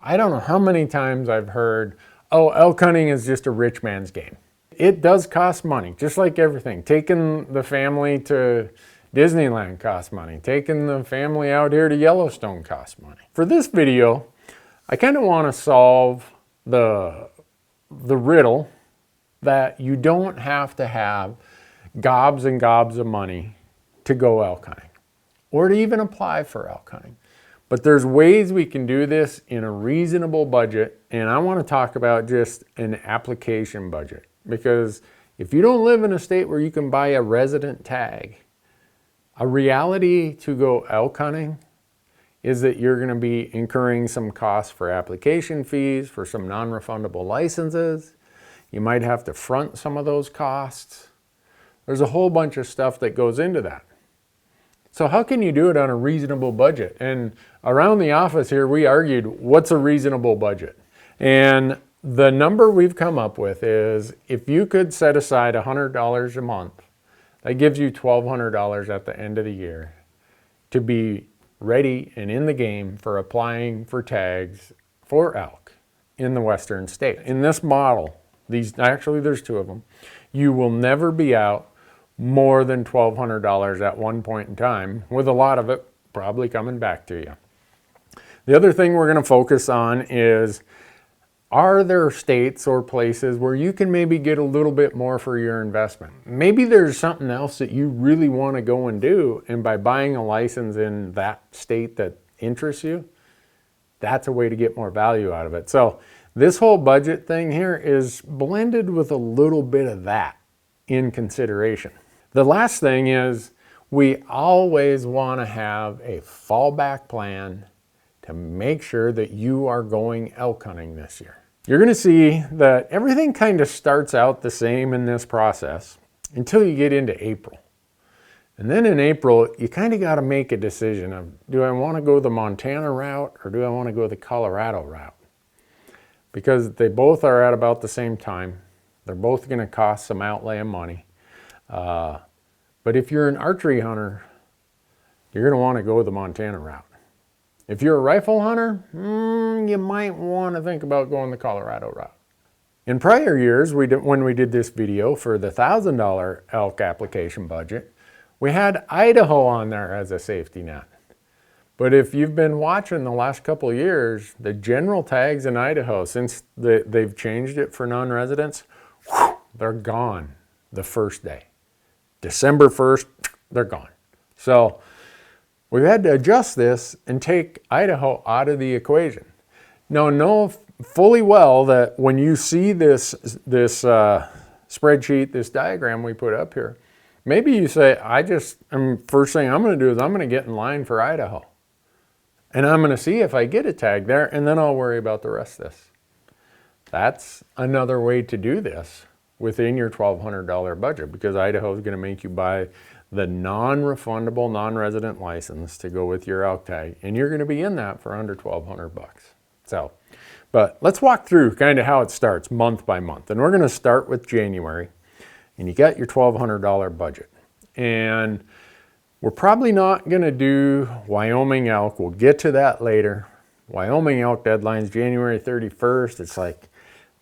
I don't know how many times I've heard, oh, elk hunting is just a rich man's game. It does cost money, just like everything. Taking the family to Disneyland costs money. Taking the family out here to Yellowstone costs money. For this video, I kind of want to solve the riddle that you don't have to have gobs and gobs of money to go elk hunting or to even apply for elk hunting. But there's ways we can do this in a reasonable budget, and I want to talk about just an application budget. Because if you don't live in a state where you can buy a resident tag, a reality to go elk hunting is that you're going to be incurring some costs for application fees, for some non-refundable licenses. You might have to front some of those costs. There's a whole bunch of stuff that goes into that. So how can you do it on a reasonable budget? And around the office here, we argued, what's a reasonable budget? And the number we've come up with is if you could set aside $100 a month, that gives you $1,200 at the end of the year to be ready and in the game for applying for tags for elk in the western states. In this model, there's two of them, you will never be out more than $1,200 at one point in time, with a lot of it probably coming back to you. The other thing we're going to focus on is, are there states or places where you can maybe get a little bit more for your investment? Maybe there's something else that you really want to go and do, and by buying a license in that state that interests you, that's a way to get more value out of it. So this whole budget thing here is blended with a little bit of that in consideration. The last thing is, we always want to have a fallback plan to make sure that you are going elk hunting this year. You're going to see that everything kind of starts out the same in this process until you get into April. And then in April, you kind of got to make a decision of, do I want to go the Montana route or do I want to go the Colorado route? Because they both are at about the same time. They're both going to cost some outlay of money. But if you're an archery hunter, you're going to want to go the Montana route. If you're a rifle hunter, you might want to think about going the Colorado route. In prior years, when we did this video for the $1,000 elk application budget, we had Idaho on there as a safety net. But if you've been watching the last couple of years, the general tags in Idaho, since they've changed it for non-residents, they're gone the first day. December 1st, they're gone. So we've had to adjust this and take Idaho out of the equation. Now, know fully well that when you see this spreadsheet, this diagram we put up here, maybe you say, first thing I'm going to do is I'm going to get in line for Idaho. And I'm going to see if I get a tag there, and then I'll worry about the rest of this. That's another way to do this within your $1,200 budget, because Idaho is going to make you buy the non-refundable, non-resident license to go with your elk tag, and you're going to be in that for under $1,200 bucks. So, but let's walk through kind of how it starts month by month, and we're going to start with January, and you got your $1,200 budget, and we're probably not going to do Wyoming elk. We'll get to that later. Wyoming elk deadline's January 31st. It's like,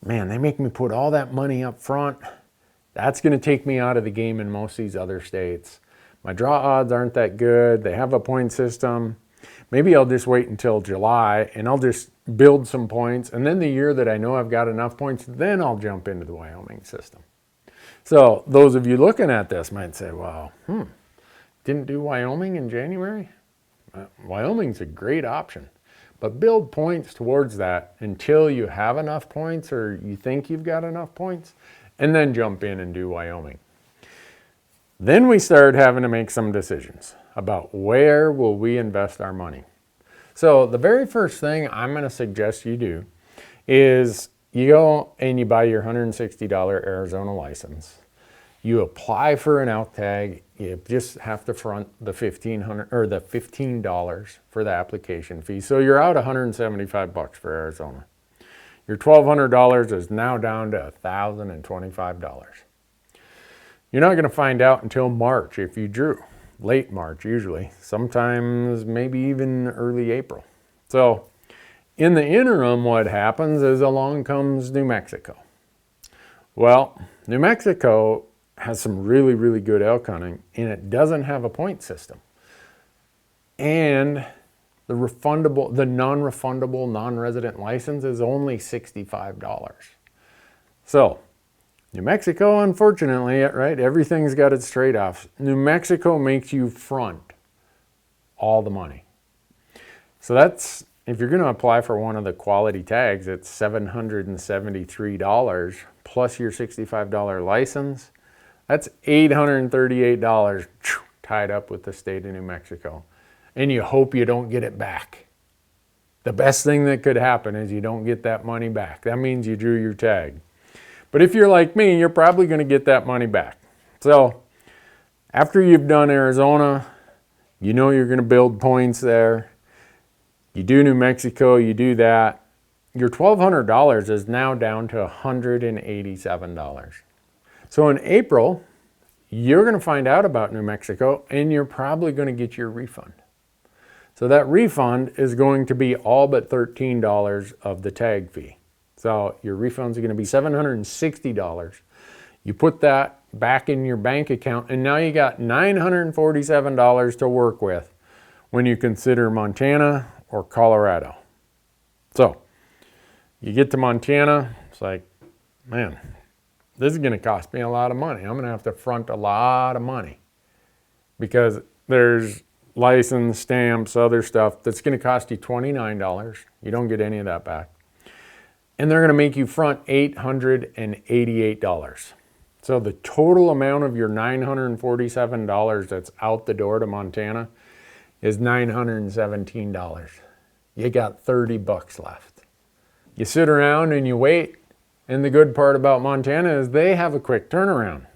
man, they make me put all that money up front. That's going to take me out of the game in most of these other states. My draw odds aren't that good. They have a point system. Maybe I'll just wait until July and I'll just build some points. And then the year that I know I've got enough points, then I'll jump into the Wyoming system. So those of you looking at this might say, well, didn't do Wyoming in January? Wyoming's a great option. But build points towards that until you have enough points or you think you've got enough points, and then jump in and do Wyoming. Then we started having to make some decisions about where will we invest our money. So the very first thing I'm going to suggest you do is you go and you buy your $160 Arizona license. You apply for an elk tag. You just have to front the $15 for the application fee. So you're out $175 for Arizona. Your $1,200 is now down to $1,025. You're not going to find out until March if you drew. Late March usually. Sometimes maybe even early April. So In the interim, what happens is along comes New Mexico. Well, New Mexico has some really, really good elk hunting, and it doesn't have a point system. And the non-refundable, non-resident license is only $65. So, New Mexico, unfortunately, right, everything's got its trade-offs. New Mexico makes you front all the money. So that's, if you're going to apply for one of the quality tags, it's $773 plus your $65 license. That's $838 tied up with the state of New Mexico. And you hope you don't get it back. The best thing that could happen is you don't get that money back. That means you drew your tag. But if you're like me, you're probably going to get that money back. So after you've done Arizona, you know you're going to build points there. You do New Mexico, you do that. Your $1,200 is now down to $187. So in April, you're going to find out about New Mexico and you're probably going to get your refund. So that refund is going to be all but $13 of the tag fee. So your refunds are going to be $760. You put that back in your bank account and now you got $947 to work with when you consider Montana or Colorado. So you get to Montana, it's like, man, this is going to cost me a lot of money. I'm going to have to front a lot of money because there's license, stamps, other stuff that's going to cost you $29. You don't get any of that back. And they're going to make you front $888. So the total amount of your $947 that's out the door to Montana is $917. You got $30 left. You sit around and you wait, and the good part about Montana is they have a quick turnaround.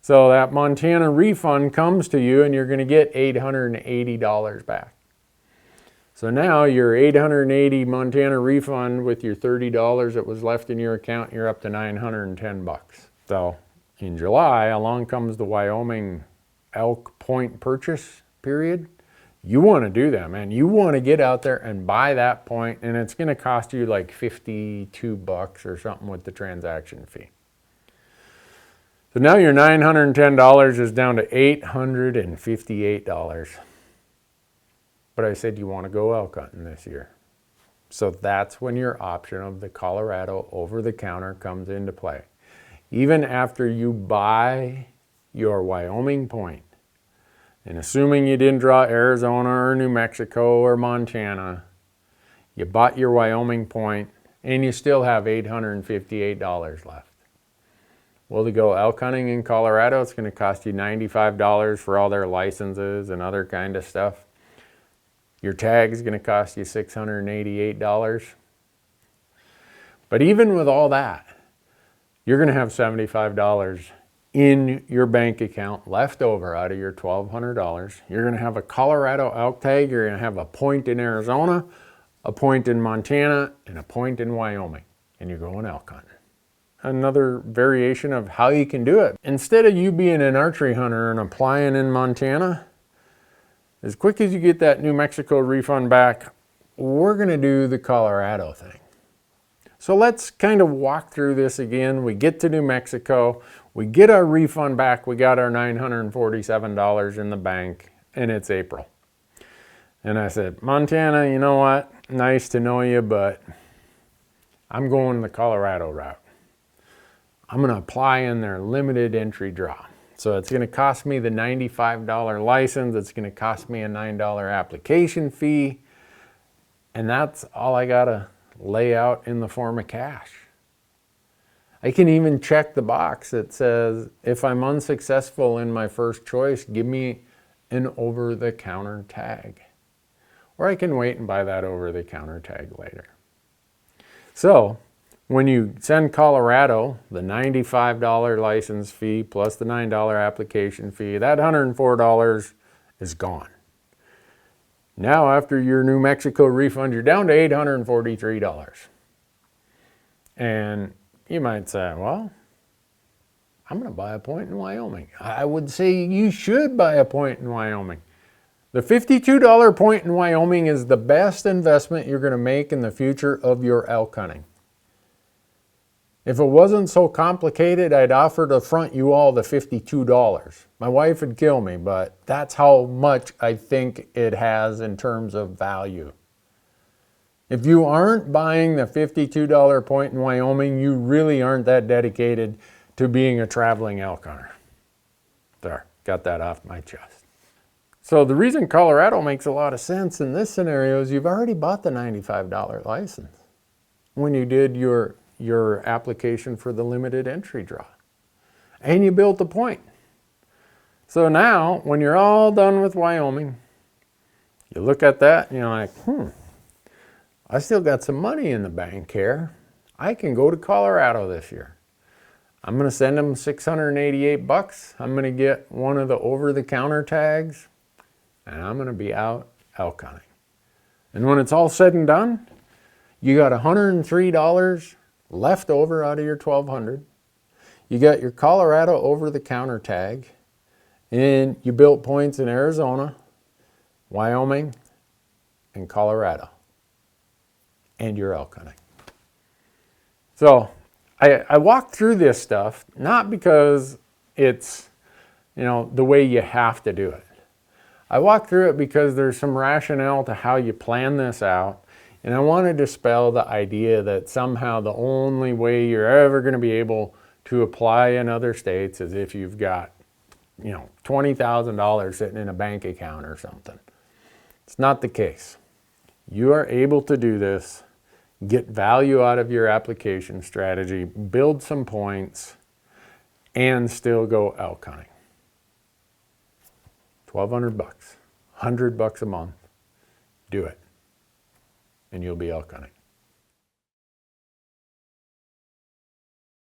So that Montana refund comes to you and you're going to get $880 back. So now your $880 Montana refund with your $30 that was left in your account, you're up to $910. So in July, along comes the Wyoming elk point purchase period. You want to do that, man. You want to get out there and buy that point, and it's going to cost you like $52 or something with the transaction fee. So now your $910 is down to $858. But I said you want to go elk hunting this year. So that's when your option of the Colorado over-the-counter comes into play. Even after you buy your Wyoming point, and assuming you didn't draw Arizona or New Mexico or Montana, you bought your Wyoming point and you still have $858 left. Well, to go elk hunting in Colorado, it's going to cost you $95 for all their licenses and other kind of stuff. Your tag is going to cost you $688. But even with all that, you're going to have $75 in your bank account left over out of your $1,200. You're going to have a Colorado elk tag. You're going to have a point in Arizona, a point in Montana, and a point in Wyoming. And you're going elk hunting. Another variation of how you can do it. Instead of you being an archery hunter and applying in Montana, as quick as you get that New Mexico refund back, we're going to do the Colorado thing. So let's kind of walk through this again. We get to New Mexico, we get our refund back, we got our $947 in the bank, and it's April. And I said, Montana, you know what? Nice to know you, but I'm going the Colorado route. I'm going to apply in their limited entry draw. So it's going to cost me the $95 license. It's going to cost me a $9 application fee. And that's all I got to lay out in the form of cash. I can even check the box that says, if I'm unsuccessful in my first choice, give me an over-the-counter tag. Or I can wait and buy that over-the-counter tag later. So when you send Colorado the $95 license fee plus the $9 application fee, that $104 is gone. Now after your New Mexico refund, you're down to $843. And you might say, well, I'm going to buy a point in Wyoming. I would say you should buy a point in Wyoming. The $52 point in Wyoming is the best investment you're going to make in the future of your elk hunting. If it wasn't so complicated, I'd offer to front you all the $52. My wife would kill me, but that's how much I think it has in terms of value. If you aren't buying the $52 point in Wyoming, you really aren't that dedicated to being a traveling elk hunter. There, got that off my chest. So the reason Colorado makes a lot of sense in this scenario is you've already bought the $95 license when you did your application for the limited entry draw. And you built the point. So now, when you're all done with Wyoming, you look at that and you're like, I still got some money in the bank here. I can go to Colorado this year. I'm going to send them $688. I'm going to get one of the over-the-counter tags, and I'm going to be out elk hunting. And when it's all said and done, you got $103 left over out of your $1,200. You got your Colorado over-the-counter tag, and you built points in Arizona, Wyoming, and Colorado. And you're elk hunting. So I walked through this stuff, not because it's, the way you have to do it. I walked through it because there's some rationale to how you plan this out. And I want to dispel the idea that somehow the only way you're ever going to be able to apply in other states is if you've got, $20,000 sitting in a bank account or something. It's not the case. You are able to do this, get value out of your application strategy, build some points, and still go elk hunting. $1,200, $100 a month. Do it, and you'll be elk hunting.